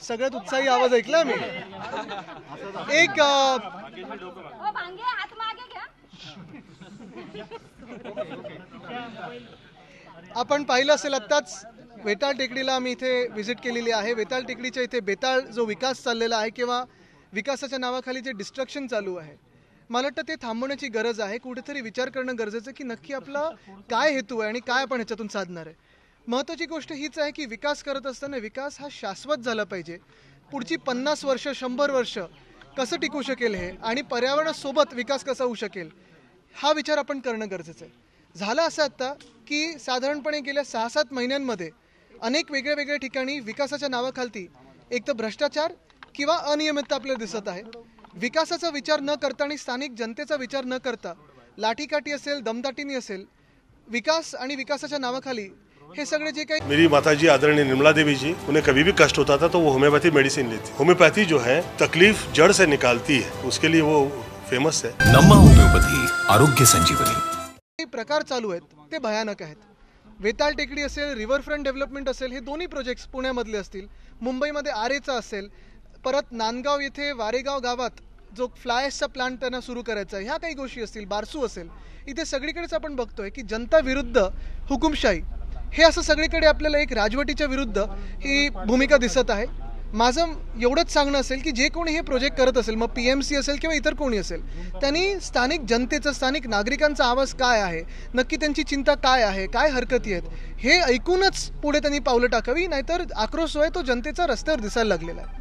सगळ्यात उत्साही आवाज ऐकला मी. एक आपण पाहिलं असेल आत्ताच वेताळ टेकडीला आम्ही इथे व्हिजिट केलेली आहे. वेताळ टेकडीच्या इथे बेताळ जो विकास चाललेला आहे किंवा विकासाच्या नावाखाली जे डिस्ट्रक्शन चालू आहे, मला वाटतं ते थांबवण्याची गरज आहे. कुठेतरी विचार करणं गरजेचं की नक्की आपला काय हेतू आहे आणि काय आपण ह्याच्यातून साधणार आहे. महत्त्वाची गोष्ट हीच आहे की विकास करत असताना विकास हा शाश्वत झाला पाहिजे. पुढची 50 वर्ष 100 वर्ष कसं टिकू शकेल हे आणि पर्यावरणासोबत विकास कसा होऊ शकेल हा विचार आपण करणं गरजेचं आहे. झालं असं आता की साधारणपणे गेल्या 6-7 महिन्यांमध्ये अनेक वेगळ्या ठिकाणी विकासाच्या नावाखाली एक तर भ्रष्टाचार किंवा अनियमितता आपल्याला दिसत आहे. विकासाचा विचार न करता आणि स्थानिक जनतेचा विचार न करता लाठीकाठी असेल, दमदाटीनी असेल, विकास आणि विकासाच्या नावाखाली हे सगळे जे काही. मेरी माताजी आदरणीय निर्मला देवी जी, उन्हें कभी भी कष्ट होता था तो वो होम्योपैथी मेडिसिन लेती. होम्योपैथी जो है तकलीफ जड़ से निकालती है, उसके लिए वो फेमस है. नम्मा होम्योपैथी आरोग्य संजीवनी. प्रकार चालू आहेत ते भयानक आहेत. वेताळ टेकडी असेल, रिव्हरफ्रंट डेव्हलपमेंट असेल, हे दोन्ही प्रोजेक्ट्स पुण्यामधले असतील, मुंबईमध्ये आरेचा असेल, परत नांदगाव येथे वारेगाव गावात जो फ्लायसचा प्लांट त्यांना सुरू करायचा आहे, ह्या काही गोष्टी असतील, बारसू असेल, इथे सगळीकडेच आपण बघतोय की जनता विरुद्ध हुकुमशाही हे असं सगळीकडे आपल्याला एक राजवटीच्या विरुद्ध ही भूमिका दिसत आहे. माझं एवढंच सांगणं असेल की जे कोणी हे प्रोजेक्ट करत असेल, मग PMC असेल किंवा इतर कोणी असेल, त्यांनी स्थानिक जनतेचा, स्थानिक नागरिकांचा आवाज काय आहे, नक्की त्यांची चिंता काय आहे, काय हरकती आहेत, हे ऐकूनच पुढे त्यांनी पावलं टाकावी. नाहीतर आक्रोश आहे तो जनतेचा रस्त्यावर दिसायला लागलेला आहे.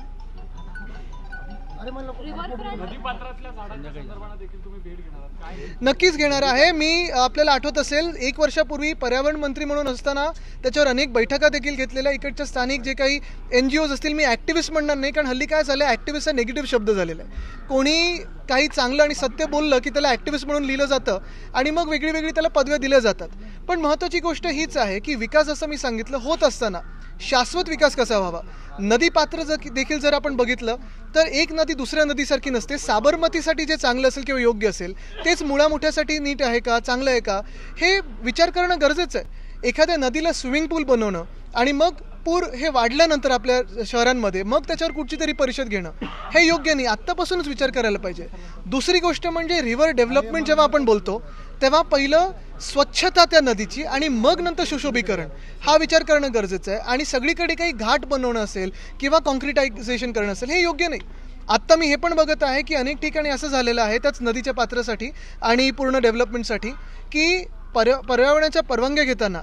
नक्कीच घेणार आहे मी. आपल्याला आठवत असेल 1 वर्षापूर्वी पर्यावरण मंत्री म्हणून असताना त्याच्यावर अनेक बैठका देखील घेतलेल्या. इकडच्या स्थानिक जे काही NGOज असतील, मी ॲक्टिव्हिस्ट म्हणणार नाही कारण हल्ली काय झालं, ॲक्टिव्हिस्ट हा निगेटिव्ह शब्द झालेला आहे. कोणी काही चांगलं आणि सत्य बोललं की त्याला ॲक्टिव्हिस्ट म्हणून लिहिलं जातं आणि मग वेगळी त्याला पदव्या दिल्या जातात. पण महत्त्वाची गोष्ट हीच आहे की विकास असं मी सांगितलं होत असताना शाश्वत विकास कसा व्हावा. नदी पात्र देखील जर आपण बघितलं तर एक नदी दुसऱ्या नदीसारखी नसते. साबरमतीसाठी जे चांगलं असेल किंवा योग्य असेल तेच मुळामुठ्यासाठी नीट आहे का, चांगलं आहे का, हे विचार करणं गरजेचं आहे. एखाद्या नदीला स्विमिंग पूल बनवणं आणि मग पूर हे वाढल्यानंतर आपल्या शहरांमध्ये मग त्याच्यावर कुठची तरी परिषद घेणं हे योग्य नाही. आत्तापासूनच विचार करायला पाहिजे. दुसरी गोष्ट म्हणजे रिव्हर डेव्हलपमेंट जेव्हा आपण बोलतो तेव्हा पहिलं स्वच्छता त्या नदीची आणि मग नंतर सुशोभीकरण हा विचार करणं गरजेचं आहे. आणि सगळीकडे काही घाट बनवणं असेल किंवा कॉन्क्रिटायझेशन करणं असेल हे योग्य नाही. आत्ता मी हे पण बघत आहे की अनेक ठिकाणी असं झालेलं आहे त्याच नदीच्या पात्रासाठी आणि पूर्ण डेव्हलपमेंटसाठी की पर्यावरणाच्या परवानग्या घेताना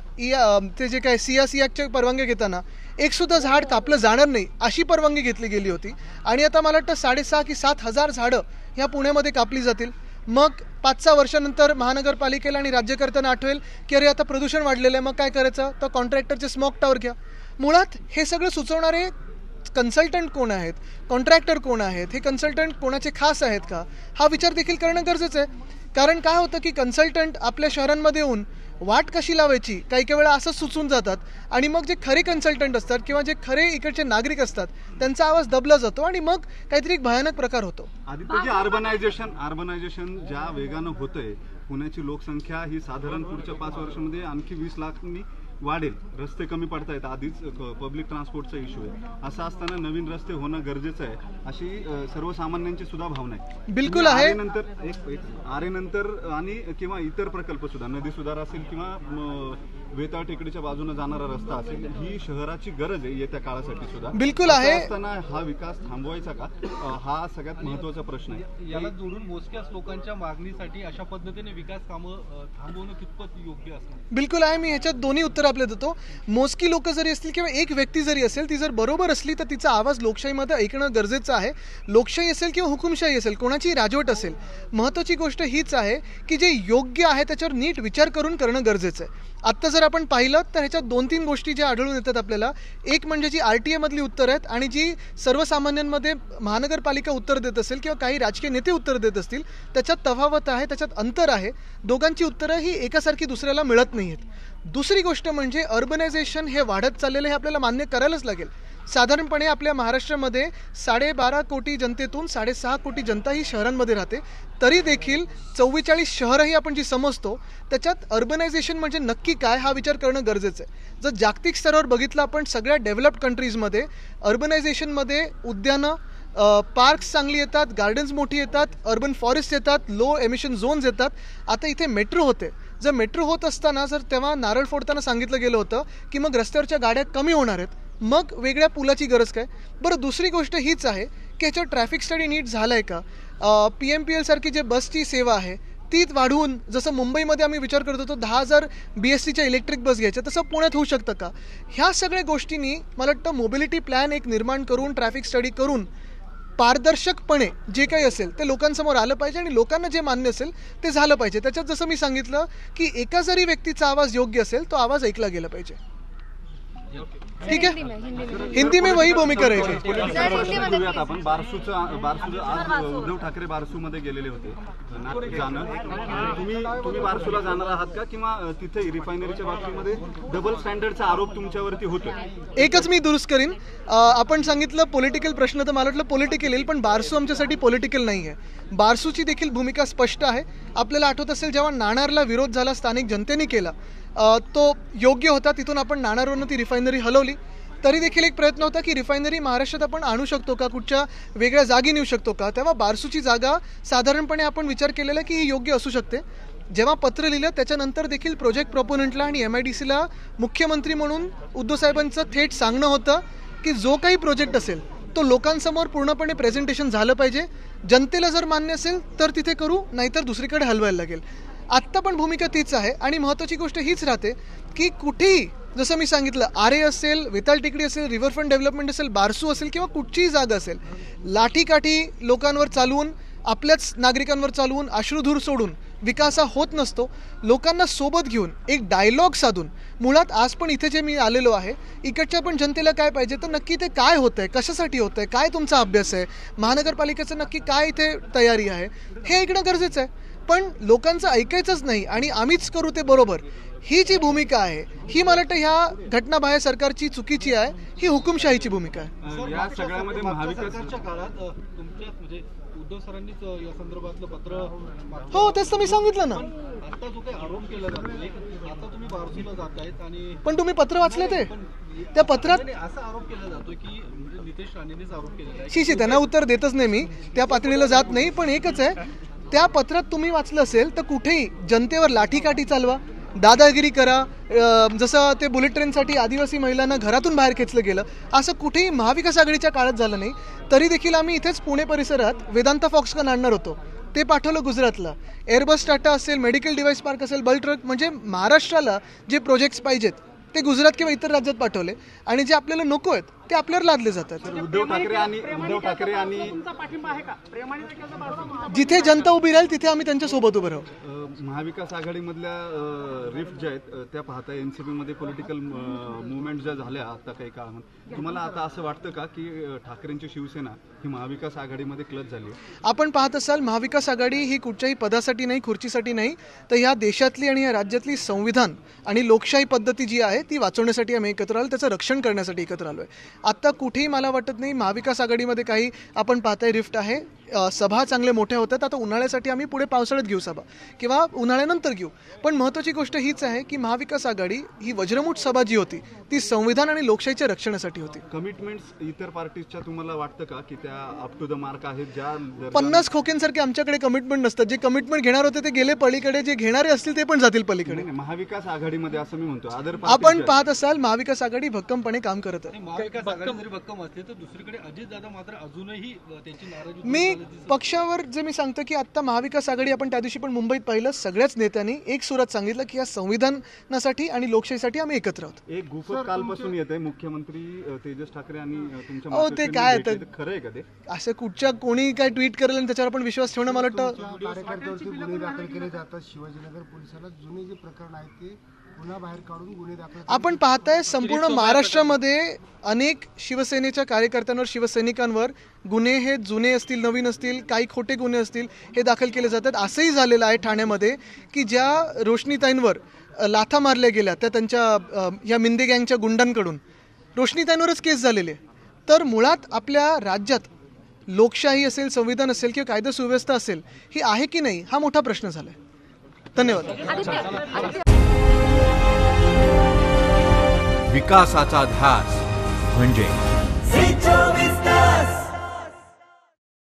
ते जे काय सियाच्या परवानग्या घेताना एक सुद्धा झाड कापलं जाणार नाही अशी परवानगी घेतली गेली होती. आणि आता मला वाटतं 6,500 की 7,000 झाडं ह्या पुण्यामध्ये कापली जातील. मग 5-6 वर्षानंतर महानगरपालिकेला आणि राज्यकर्त्यांना आठवेल की अरे आता प्रदूषण वाढलेलं आहे, मग काय करायचं, तर कॉन्ट्रॅक्टरचे स्मॉक टॉवर घ्या. मुळात हे सगळं सुचवणारे कन्सल्टंट कोण आहेत, कॉन्ट्रॅक्टर कोण आहेत, हे कन्सल्टंट कोणाचे खास आहेत का, हा विचार देखील करणं गरजेचं आहे. कारण काय होतं की कन्सल्टंट आपल्या शहरांमध्ये येऊन वाट कशी लावायची काही वेळा असं सुचून जातात आणि मग जे खरे कन्सल्टंट असतात किंवा जे खरे इकडचे नागरिक असतात त्यांचा आवाज दबला जातो आणि मग काहीतरी एक भयानक प्रकार होतो. आदित्य, अर्बनायझेशन ज्या वेगानं होतंय, पुण्याची लोकसंख्या ही साधारण पुढच्या 5 वर्षामध्ये आणखी 20 लाखांनी वाढेल. रस्ते कमी पडतायत, आधीच पब्लिक ट्रान्सपोर्टचा इश्यू आहे. असं असताना नवीन रस्ते होणं गरजेचं आहे अशी सर्वसामान्यांची सुद्धा भावना आहे. बिलकुल आहे. आरेनंतर आणि किंवा इतर प्रकल्प सुद्धा, नदी सुधार असेल किंवा वेताळ टेकडीच्या बाजूने जाणारा रस्ता असेल, ही शहराची गरज आहे येत्या काळासाठी सुद्धा. बिलकुल आहे. असताना हा विकास थांबवायचा का, हा सगळ्यात महत्त्वाचा प्रश्न आहे. याला जोडून मोजक्याच लोकांच्या मागणीसाठी अशा पद्धतीने विकास कामं थांबवणं कितपत योग्य असणार? बिलकुल आहे. मी ह्याच्यात दोन्ही उत्तर आपल्याला देतो. मोजकी लोक जरी असतील किंवा एक व्यक्ती जरी असेल, ती जर बरोबर असली तर तिचा आवाज लोकशाहीमध्ये ऐकणं गरजेचं आहे. लोकशाही असेल किंवा हुकुमशाही असेल, कोणाची राजवट असेल, महत्त्वाची गोष्ट हीच आहे की जे योग्य आहे त्याच्यावर नीट विचार करून करणं गरजेचं आहे. आत्ता जर आपण पाहिलं तर ह्याच्यात 2-3 गोष्टी ज्या आढळून येतात आपल्याला. एक म्हणजे जी RTA मधली उत्तर आहेत आणि जी सर्वसामान्यांमध्ये महानगरपालिका उत्तर देत असेल किंवा काही राजकीय नेते उत्तर देत असतील त्याच्यात तफावत आहे, त्याच्यात अंतर आहे. दोघांची उत्तरं ही एकासारखी दुसऱ्याला मिळत नाही आहेत. दुसरी गोष्ट म्हणजे अर्बनायझेशन हे वाढत चाललेलं हे आपल्याला मान्य करायलाच लागेल. साधारणपणे आपल्या महाराष्ट्रामध्ये 12.5 कोटी जनतेतून 6.5 कोटी जनता ही शहरांमध्ये राहते. तरी देखील 44 शहरही आपण जी समजतो त्याच्यात अर्बनायझेशन म्हणजे नक्की काय हा विचार करणं गरजेचं आहे. जर जागतिक स्तरावर बघितलं आपण सगळ्या डेव्हलप्ड कंट्रीजमध्ये अर्बनायझेशनमध्ये उद्यानं पार्क्स चांगली येतात, गार्डन्स मोठी येतात, अर्बन फॉरेस्ट येतात, लो एमिशन झोन्स येतात. आता इथे मेट्रो होते. जर मेट्रो होत असताना जर तेव्हा नारळ फोडताना सांगितलं गेलं होतं की मग रस्त्यावरच्या गाड्या कमी होणार आहेत, मग वेगळ्या पुलाची गरज काय? बरं, दुसरी गोष्ट हीच आहे की ह्याच्यावर ट्रॅफिक स्टडी नीट झाला आहे का? PMPL सारखी जे बसची सेवा आहे ती वाढवून, जसं मुंबईमध्ये आम्ही विचार करत होतो 10,000 BSTच्या इलेक्ट्रिक बस घ्यायच्या, तसं पुण्यात होऊ शकतं का? ह्या सगळ्या गोष्टींनी मला वाटतं मोबिलिटी प्लॅन एक निर्माण करून ट्रॅफिक स्टडी करून पारदर्शकपणे जे काही असेल ते लोकांसमोर आलं पाहिजे आणि लोकांना जे मान्य असेल ते झालं पाहिजे. त्याच्यात जसं मी सांगितलं की एका जरी व्यक्तीचा आवाज योग्य असेल तो आवाज ऐकला गेला पाहिजे. ठीक है, हिंदी में वही भूमिका रहेगी. आपण बारसूचं आज उद्धव ठाकरे बारसू मध्ये गेलेले होते तुम्ही बारसूला जाणार आहात का, किंवा तिथे रिफायनरीच्या बाबतीमध्ये डबल स्टँडर्डचा आरोप तुमच्यावरती होतो? एकच मी दुरुस्त करीन. आपण सांगितलं पॉलिटिकल प्रश्न, तर मला वाटलं पॉलिटिकल येईल, पण बारसू आमच्यासाठी पॉलिटिकल नाही आहे. बारसूची देखील भूमिका स्पष्ट आहे. आपल्याला आठवत असेल जेव्हा नाणारला विरोध झाला स्थानिक जनतेने केला, तो योग्य होता. तिथून आपण नाणारवरनं ती रिफायनरी हलवली. तरी देखील एक प्रयत्न होता की रिफायनरी महाराष्ट्रात आपण आणू शकतो का, कुठच्या वेगळ्या जागी नेऊ शकतो का. तेव्हा बारसूची जागा साधारणपणे आपण विचार केलेला की ही योग्य असू शकते. जेव्हा पत्र लिहिलं त्याच्यानंतर देखील प्रोजेक्ट प्रॉपोनंटला आणि MIDCला मुख्यमंत्री म्हणून उद्धव साहेबांचं थेट सांगणं होतं की जो काही प्रोजेक्ट असेल तो लोकांसमोर पूर्णपणे प्रेझेंटेशन झालं पाहिजे. जनतेला जर मान्य असेल तर तिथे करू, नाहीतर दुसरीकडे हलवायला लागेल. आत्ता पण भूमिका तीच आहे. आणि महत्त्वाची गोष्ट हीच राहते की कुठेही, जसं मी सांगितलं, आरे असेल, वेताळ टेकडी असेल, रिव्हरफ्रंट डेव्हलपमेंट असेल, बारसू असेल किंवा कुठचीही जागा असेल, लाठीकाठी लोकांवर चालवून, आपल्याच नागरिकांवर चालवून, अश्रुधूर सोडून विकास हा होत नसतो. लोकांना सोबत घेऊन एक डायलॉग साधून, मुळात आज पण इथे जे मी आलेलो आहे, इकडच्या पण जनतेला काय पाहिजे तर नक्की ते काय होतंय, कशासाठी होतंय, काय तुमचा अभ्यास आहे, महानगरपालिकेचं नक्की काय इथे तयारी आहे, हे ऐकणं गरजेचं आहे. पण लोकांचं ऐकायचंच नाही आणि आम्हीच करू ते बरोबर, ही जी भूमिका आहे ही मला वाटतं ह्या घटनाबाह्य सरकारची चुकीची आहे. ही हुकुमशाहीची भूमिका आहे. या सगळ्यामध्ये सरकारच्या काळात तुमच्या म्हणजे उद्धव सरांनीच या संदर्भातलं पत्र, हो तेच तर मी सांगितलं ना. आता जो काही आरोप केला जातोय, आता तुम्ही बारसूला जातायत आणि पण तुम्ही पत्र वाचले ते? त्या पत्रात असा आरोप केला जातोय की म्हणजे नितेश राणेंनीच आरोप केलेला आहे. शी त्यांना उत्तर देतच नाही मी, त्या पातळीला जात नाही. पण एकच आहे, त्या पत्रात तुम्ही वाचलं असेल तर कुठेही जनतेवर लाठीकाठी चालवा, दादागिरी करा, जसं ते बुलेट ट्रेनसाठी आदिवासी महिलांना घरातून बाहेर खेचलं गेलं, असं कुठेही महाविकास आघाडीच्या काळात झालं नाही. तरी देखील आम्ही इथेच पुणे परिसरात वेदांता फॉक्सकॉन आणणार होतो, ते पाठवलं गुजरातला. एअरबस टाटा असेल, मेडिकल डिव्हाइस पार्क असेल, बल्क ट्रक, म्हणजे महाराष्ट्राला जे प्रोजेक्ट्स पाहिजेत ते गुजरात किंवा इतर राज्यात पाठवले आणि जे आपल्याला नको आहेत ते आपल्यावर लादले जातात. उद्धव ठाकरे आणि जिथे जनता उभी राहील तिथे आम्ही त्यांच्या सोबत उभं राहू. महाविकास आघाडीमधल्या रिफ्ट ज्या आहेत त्या पाहता NCP मध्ये पॉलिटिकल मुवमेंट ज्या झाल्या आता काही काळामध्ये, तुम्हाला आता असं वाटतं का की ठाकरेंची शिवसेना ही महाविकास आघाडीमध्ये क्लच झाली? आपण पाहत असाल महाविकास आघाडी ही कुठच्याही पदासाठी नाही, खुर्चीसाठी नाही, तर ह्या देशातली आणि या राज्यातली संविधान आणि लोकशाही पद्धती जी आहे ती वाचवण्यासाठी आम्ही एकत्र आलो, त्याचं रक्षण करण्यासाठी एकत्र आलो आहे. आत्ता कुठेही मला वाटत नाही महाविकास आघाडीमध्ये काही आपण पाहताय रिफ्ट आहे. सभा चांगले मोठ्या होतात. आता उन्हाळ्यासाठी आम्ही पुढे पावसाळ्यात घेऊ सभा किंवा उन्हाळ्यानंतर घेऊ. पण महत्त्वाची गोष्ट हीच आहे की महाविकास आघाडी ही वज्रमूठ सभा जी होती ती संविधान आणि लोकशाहीच्या रक्षणासाठी होती. कमिटमेंट्स इतर पार्टीजच्या तुम्हाला वाटतं का की त्या अप टू द मार्क आहेत? ज्या 50 खोक्यांसारखे आमच्याकडे कमिटमेंट नसतात. जे कमिटमेंट घेणार होते ते गेले पलीकडे, जे घेणारे असतील ते पण जातील पलीकडे. महाविकास आघाडीमध्ये असं मी म्हणतो आपण पाहत असाल महाविकास आघाडी भक्कमपणे काम करत आहे. महाविकास आघाडी जरी भक्कम असली तर दुसरीकडे अजितदादा मात्र अजूनही त्यांची नाराजी. मी पक्षावर जे मी सांगतो की आता महाविकास आघाडी, आपण त्या दिवशी पण मुंबईत पाहिलं, सगळ्याच नेत्यांनी एक सुरात सांगितलं की या संविधानासाठी आणि लोकशाहीसाठी आम्ही एकत्र आहोत. एक गुफत कालपासून येत आहे मुख्यमंत्री तेजस ठाकरे आणि तुमच्या ते काय खरं आहे का ते? असं कुठच्या कोणी काय ट्विट करेल आणि त्याच्यावर आपण विश्वास ठेवणं मला वाटतं. कार्यकर्त्यावरती गुन्हे दाखल केले जातात. शिवाजीनगर पोलिसाला जुने जे प्रकरण आहे ते पुन्हा बाहेर काढून गुन्हे दाखल. आपण पाहताय संपूर्ण महाराष्ट्रामध्ये अनेक शिवसेनेच्या कार्यकर्त्यांवर, शिवसैनिकांवर गुन्हे, हे जुने असतील, नवीन असतील, काही खोटे गुन्हे असतील, हे दाखल केले जातात. असंही झालेलं आहे ठाण्यामध्ये की ज्या रोशनीताईंवर लाथा मारल्या गेल्या त्या त्यांच्या या मिंदे गँगच्या गुंडांकडून, रोशनीताईंवरच केस झालेली आहे. तर मुळात आपल्या राज्यात लोकशाही असेल, संविधान असेल किंवा कायदा सुव्यवस्था असेल, ही आहे की नाही हा मोठा प्रश्न झाला आहे. धन्यवाद. विकासाचा ध्यास म्हणजे